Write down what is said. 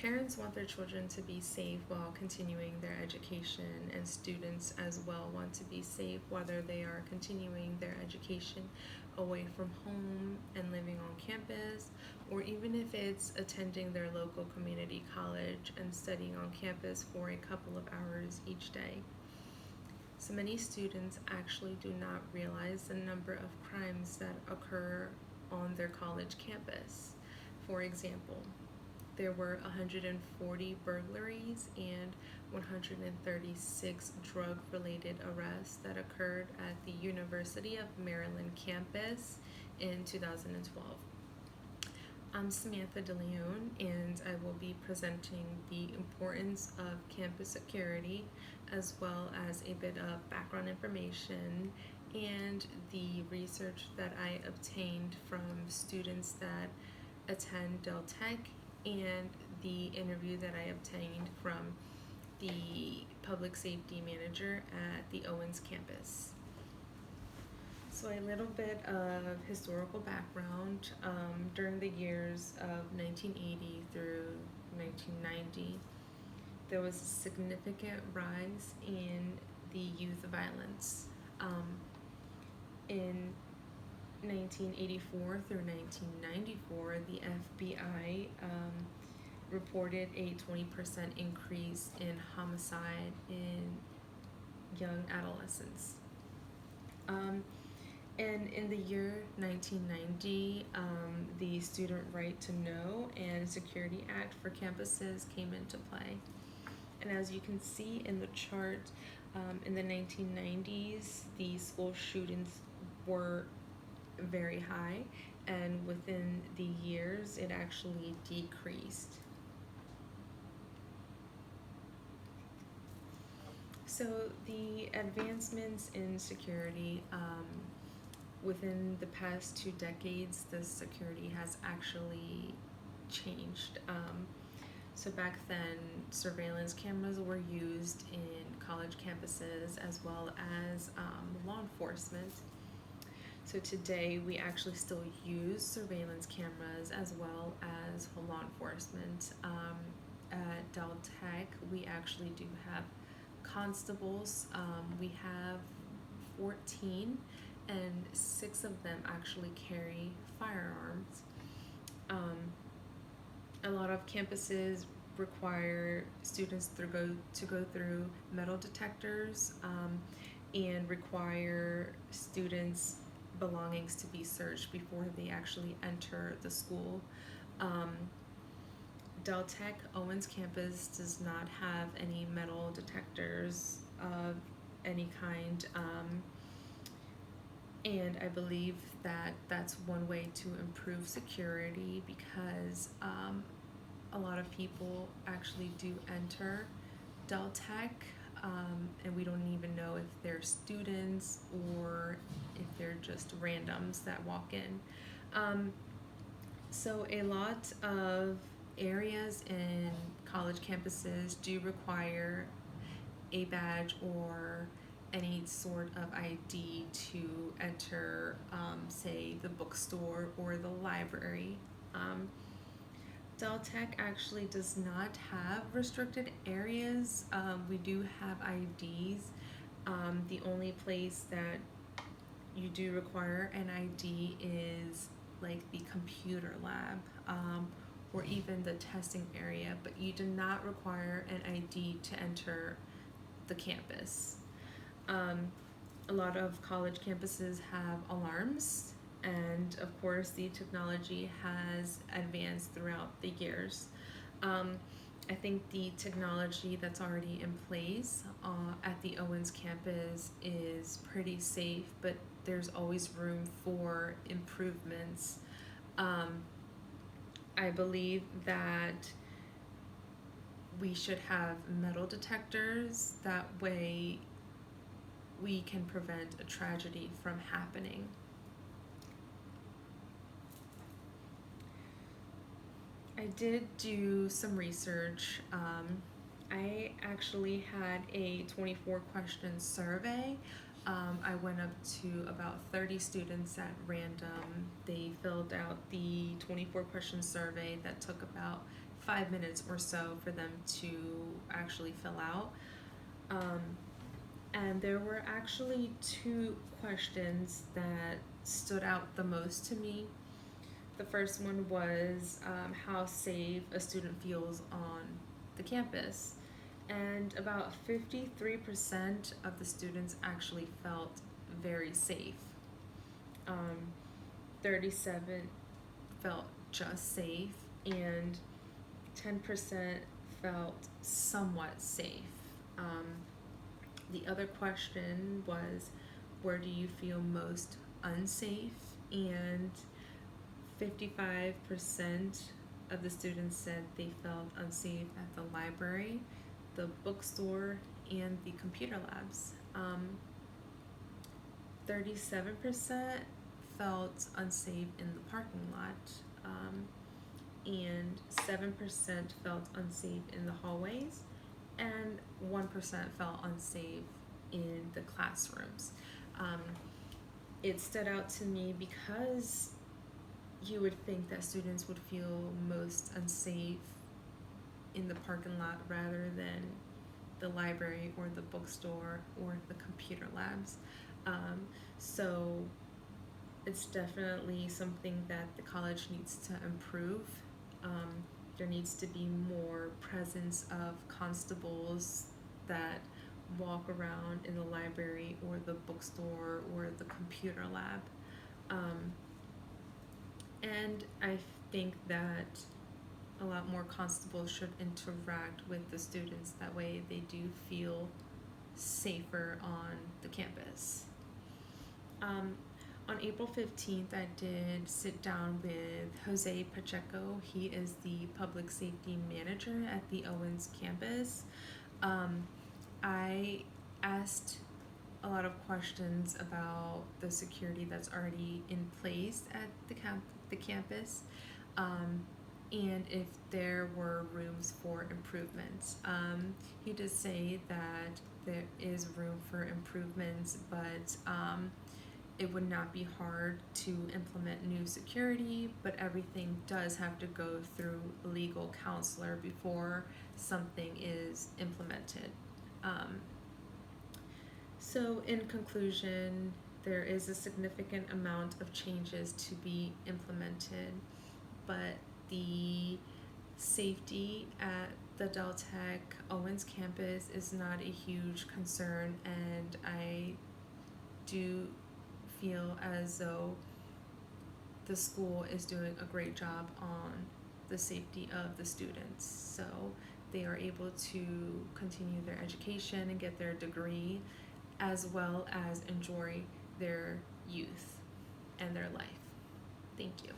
Parents want their children to be safe while continuing their education, and students as well want to be safe whether they are continuing their education away from home and living on campus, or even if it's attending their local community college and studying on campus for a couple of hours each day. So many students actually do not realize the number of crimes that occur on their college campus. For example, there were 140 burglaries and 136 drug related arrests that occurred at the University of Maryland campus in 2012. I'm Samantha DeLeon, and I will be presenting the importance of campus security as well as a bit of background information and the research that I obtained from students that attend Del Tech and the interview that I obtained from the public safety manager at the Owens campus. So a little bit of historical background. During the years of 1980 through 1990, there was a significant rise in the youth violence. In 1984 through 1994, the FBI reported a 20% increase in homicide in young adolescents. And in the year 1990, the Student Right to Know and Security Act for campuses came into play. And as you can see in the chart, in the 1990s, the school shootings were very high, and within the years, it actually decreased. So the advancements in security within the past 2 decades, the security has actually changed. So back then, surveillance cameras were used in college campuses as well as law enforcement. So today, we actually still use surveillance cameras as well as law enforcement. At Del Tech, we actually do have constables. We have 14, and 6 of them actually carry firearms. A lot of campuses require students to go through metal detectors and require students' belongings to be searched before they actually enter the school. Del Tech Owens campus does not have any metal detectors of any kind, and I believe that that's one way to improve security because a lot of people actually do enter Del Tech, and we don't even know if they're students or if they're just randoms that walk in. So a lot of areas in college campuses do require a badge or any sort of ID to enter, say, the bookstore or the library. Del Tech actually does not have restricted areas. We do have IDs. The only place that you do require an ID is like the computer lab or even the testing area, but you do not require an ID to enter the campus. A lot of college campuses have alarms, and of course, the technology has advanced throughout the years. I think the technology that's already in place at the Owens campus is pretty safe, but there's always room for improvements. I believe that we should have metal detectors. That way, we can prevent a tragedy from happening. I did do some research. I actually had a 24 question survey. I went up to about 30 students at random. They filled out the 24 question survey that took about 5 minutes or so for them to actually fill out. And there were actually two questions that stood out the most to me. The first one was how safe a student feels on the campus. And about 53% of the students actually felt very safe. 37 felt just safe, and 10% felt somewhat safe. The other question was, where do you feel most unsafe? And 55% of the students said they felt unsafe at the library, the bookstore, and the computer labs. 37% felt unsafe in the parking lot, and 7% felt unsafe in the hallways, and 1% felt unsafe in the classrooms. It stood out to me because you would think that students would feel most unsafe in the parking lot rather than the library or the bookstore or the computer labs. So it's definitely something that the college needs to improve. There needs to be more presence of constables that walk around in the library or the bookstore or the computer lab. And I think that a lot more constables should interact with the students. That way they do feel safer on the campus. On April 15th, I did sit down with Jose Pacheco. He is the public safety manager at the Owens campus. I asked a lot of questions about the security that's already in place at the campus, and if there were rooms for improvements. He did say that there is room for improvements, but it would not be hard to implement new security, but everything does have to go through a legal counselor before something is implemented. So in conclusion, there is a significant amount of changes to be implemented, but the safety at the Del Tech Owens campus is not a huge concern, and I do feel as though the school is doing a great job on the safety of the students. So they are able to continue their education and get their degree, as well as enjoy their youth and their life. Thank you.